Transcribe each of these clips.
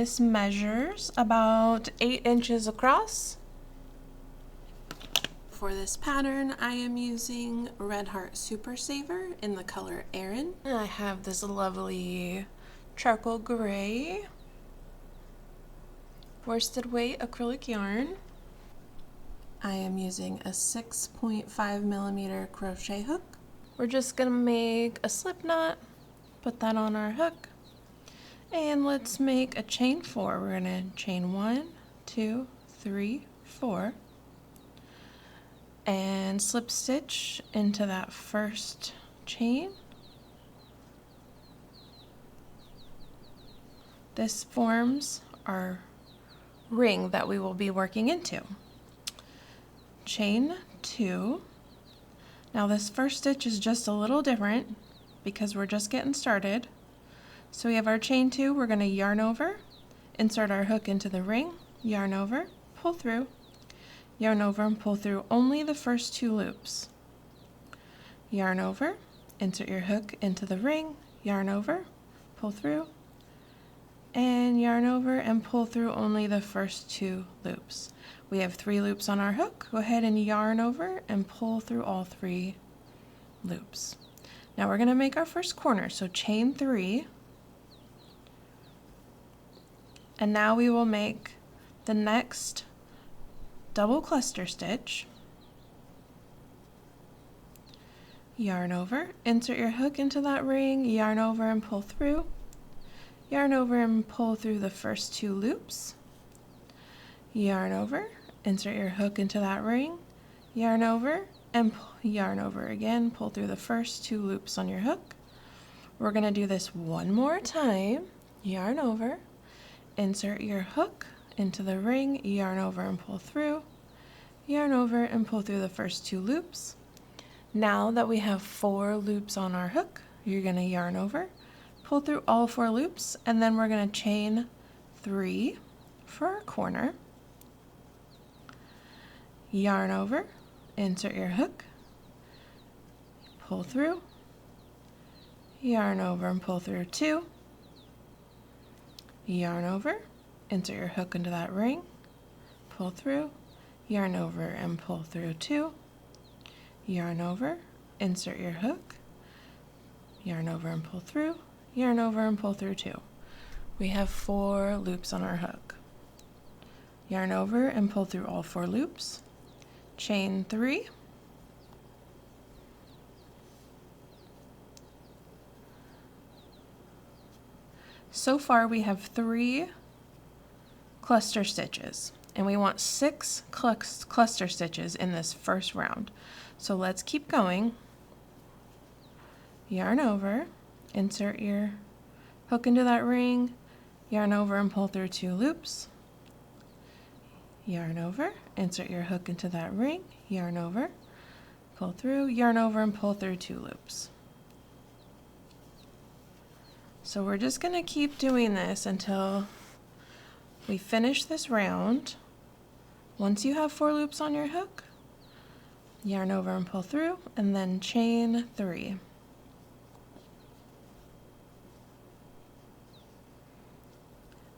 This measures about 8 inches across. For this pattern, I am using Red Heart Super Saver in the color Aran. I have this lovely charcoal gray Worsted Weight Acrylic yarn. I am using a 6.5mm crochet hook. We're just gonna make a slip knot, put that on our hook, and let's make a chain 4. We're gonna chain 1, 2, 3, 4, and slip stitch into that first chain. This forms our ring that we will be working into. Chain 2. Now this first stitch is just a little different because we're just getting started. So we have our chain 2, we're going to yarn over, insert our hook into the ring, yarn over, pull through, yarn over and pull through only the first 2 loops. Yarn over, insert your hook into the ring, yarn over, pull through, and yarn over and pull through only the first 2 loops. We have 3 loops on our hook. Go ahead and yarn over and pull through all 3 loops. Now we're going to make our first corner, so chain 3, and now we will make the next double cluster stitch. Yarn over, insert your hook into that ring, yarn over and pull through, yarn over and pull through the first 2 loops, yarn over, insert your hook into that ring, yarn over and yarn over again, pull through the first 2 loops on your hook. We're going to do this one more time. Yarn over, insert your hook into the ring, yarn over and pull through, yarn over and pull through the first 2 loops. Now that we have 4 loops on our hook, you're going to yarn over, pull through all 4 loops, and then we're going to chain 3 for our corner. Yarn over, insert your hook, pull through, yarn over and pull through 2, yarn over, insert your hook into that ring, pull through, yarn over and pull through 2, yarn over, insert your hook, yarn over and pull through, yarn over and pull through 2. We have 4 loops on our hook. Yarn over and pull through all 4 loops, chain 3, so far we have 3 cluster stitches, and we want 6 cluster stitches in this first round. So let's keep going. Yarn over, insert your hook into that ring, yarn over and pull through 2 loops, yarn over, insert your hook into that ring, yarn over, pull through, yarn over and pull through 2 loops. So we're just going to keep doing this until we finish this round. Once you have 4 loops on your hook, yarn over and pull through, and then chain 3.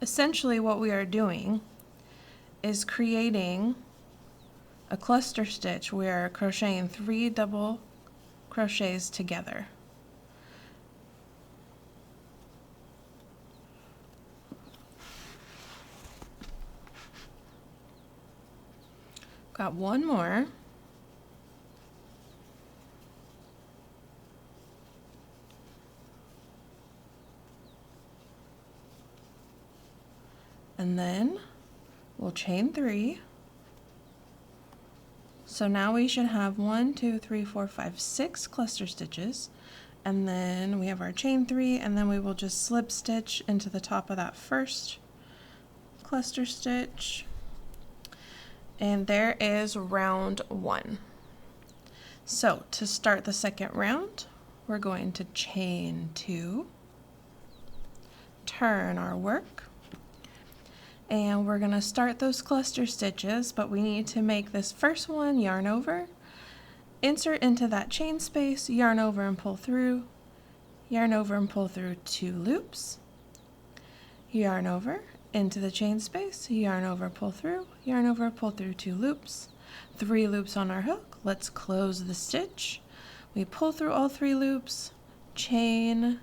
Essentially what we are doing is creating a cluster stitch. We are crocheting 3 double crochets together. Got 1 more. And then we'll chain 3. So now we should have 1, 2, 3, 4, 5, 6 cluster stitches, and then we have our chain 3, and then we will just slip stitch into the top of that first cluster stitch. And there is round 1. So to start the second round, we're going to chain 2, turn our work, and we're going to start those cluster stitches, but we need to make this first one yarn over, insert into that chain space, yarn over and pull through, yarn over and pull through 2 loops, yarn over, into the chain space, yarn over, pull through, yarn over, pull through 2 loops, 3 loops on our hook. Let's close the stitch. We pull through all 3 loops, chain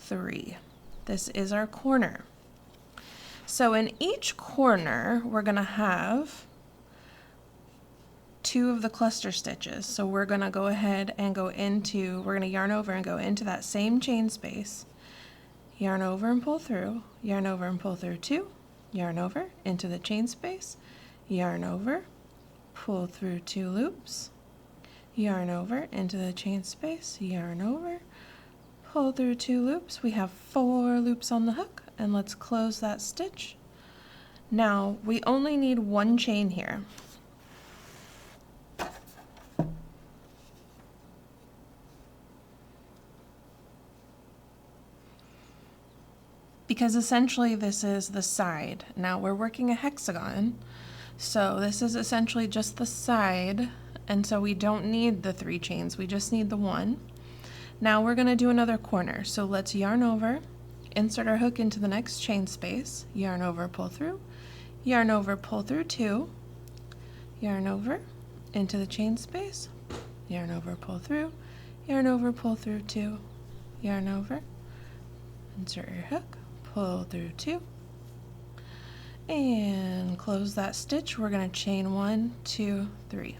3. This is our corner. So in each corner, we're going to have 2 of the cluster stitches. So we're going to go ahead and we're going to yarn over and go into that same chain space, yarn over and pull through, yarn over and pull through 2, yarn over into the chain space, yarn over, pull through 2 loops, yarn over into the chain space, yarn over, pull through 2 loops. We have 4 loops on the hook, and let's close that stitch. Now we only need 1 chain here. Because essentially this is the side. Now we're working a hexagon, so this is essentially just the side, and so we don't need the 3 chains, we just need the 1. Now we're going to do another corner, so let's yarn over, insert our hook into the next chain space, yarn over, pull through, yarn over, pull through 2, yarn over into the chain space, yarn over, pull through, yarn over, pull through 2, yarn over, insert your hook, pull through 2, and close that stitch. We're going to chain 1, 2, 3.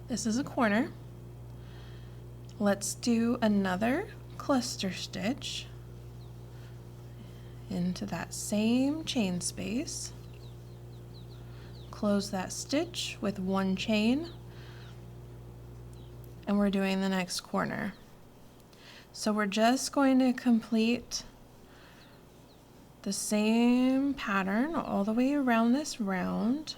This is a corner. Let's do another cluster stitch into that same chain space. Close that stitch with 1 chain, and we're doing the next corner. So we're just going to complete the same pattern all the way around this round.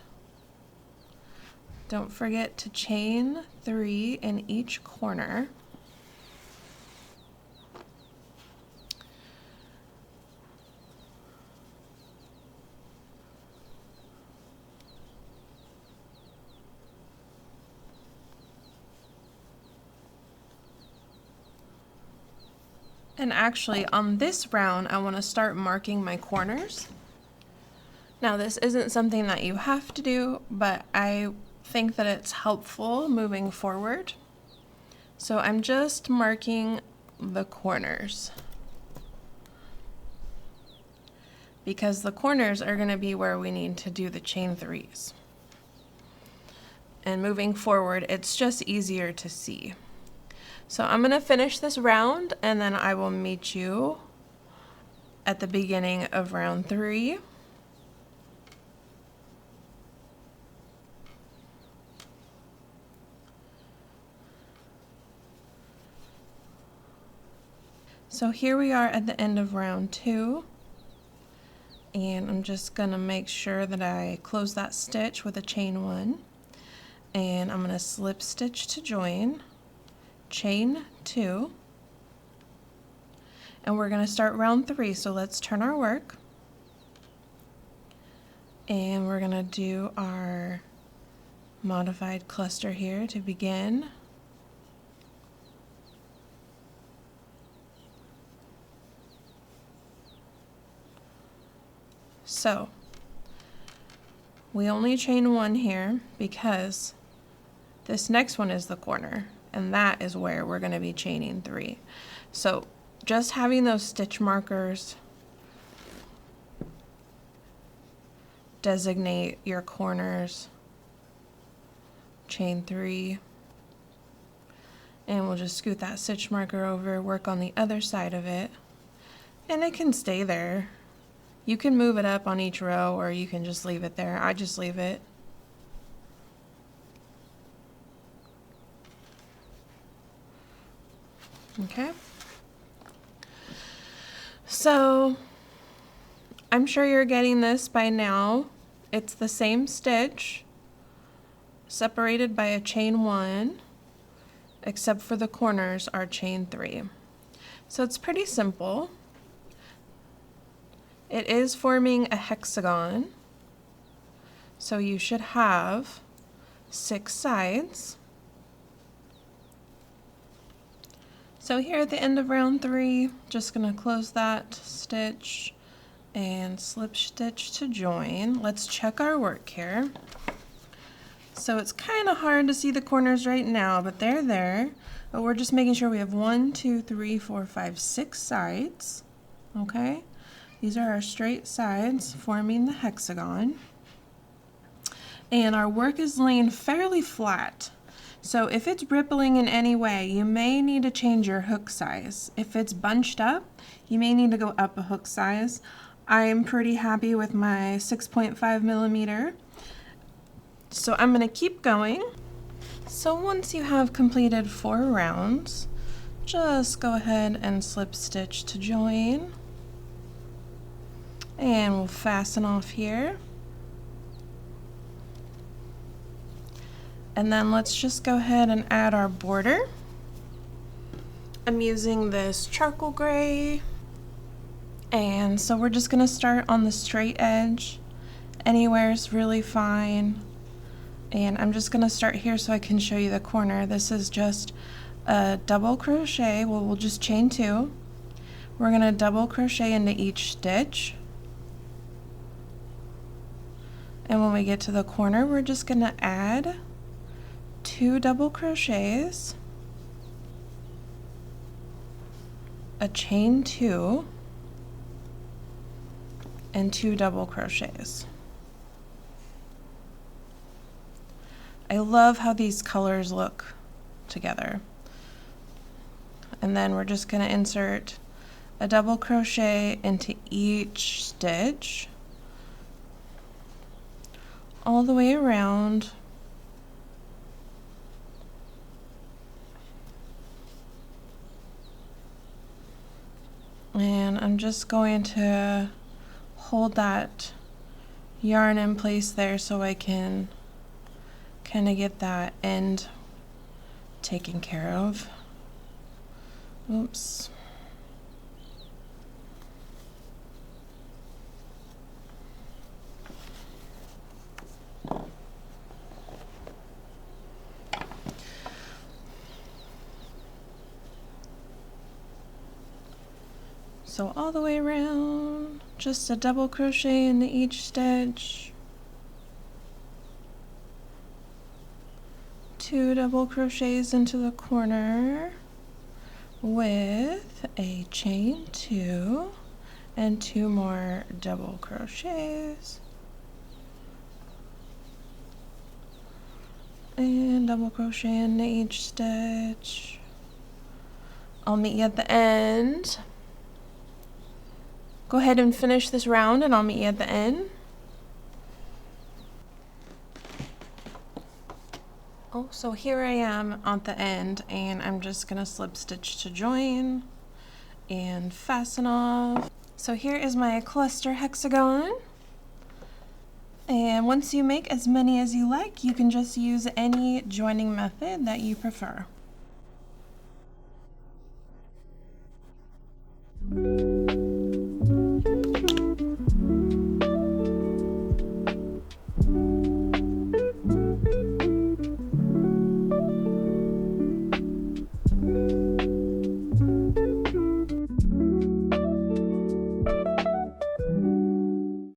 Don't forget to chain 3 in each corner. And actually on this round, I want to start marking my corners. Now this isn't something that you have to do, but I think that it's helpful moving forward. So I'm just marking the corners, because the corners are going to be where we need to do the chain 3s. And moving forward, it's just easier to see. So I'm going to finish this round, and then I will meet you at the beginning of round 3. So here we are at the end of round 2, and I'm just going to make sure that I close that stitch with a chain 1, and I'm going to slip stitch to join, chain 2, and we're going to start round 3. So let's turn our work, and we're going to do our modified cluster here to begin. So we only chain 1 here because this next one is the corner, and that is where we're going to be chaining 3. So just having those stitch markers designate your corners, chain 3, and we'll just scoot that stitch marker over, work on the other side of it, and it can stay there. You can move it up on each row, or you can just leave it there. I just leave it. Okay. So I'm sure you're getting this by now. It's the same stitch, separated by a chain 1, except for the corners are chain 3. So it's pretty simple. It is forming a hexagon, so you should have 6 sides. So here at the end of round 3, just going to close that stitch and slip stitch to join. Let's check our work here. So it's kind of hard to see the corners right now, but they're there. But we're just making sure we have 1, 2, 3, 4, 5, 6 sides. Okay, these are our straight sides forming the hexagon. And our work is laying fairly flat. So if it's rippling in any way, you may need to change your hook size. If it's bunched up, you may need to go up a hook size. I'm pretty happy with my 6.5 millimeter. So I'm going to keep going. So once you have completed 4 rounds, just go ahead and slip stitch to join. And we'll fasten off here. And then let's just go ahead and add our border. I'm using this charcoal gray. And so we're just going to start on the straight edge. Anywhere is really fine. And I'm just going to start here so I can show you the corner. This is just a double crochet. Well, we'll just chain 2. We're going to double crochet into each stitch. And when we get to the corner, we're just going to add 2 double crochets, a chain 2, and 2 double crochets. I love how these colors look together. And then we're just going to insert a double crochet into each stitch all the way around. And I'm just going to hold that yarn in place there so I can kind of get that end taken care of. Oops. So all the way around, just a double crochet into each stitch, 2 double crochets into the corner with a chain 2 and 2 more double crochets, and double crochet into each stitch. I'll meet you at the end. Go ahead and finish this round and I'll meet you at the end. Oh, so here I am at the end, and I'm just gonna slip stitch to join and fasten off. So here is my cluster hexagon. And once you make as many as you like, you can just use any joining method that you prefer.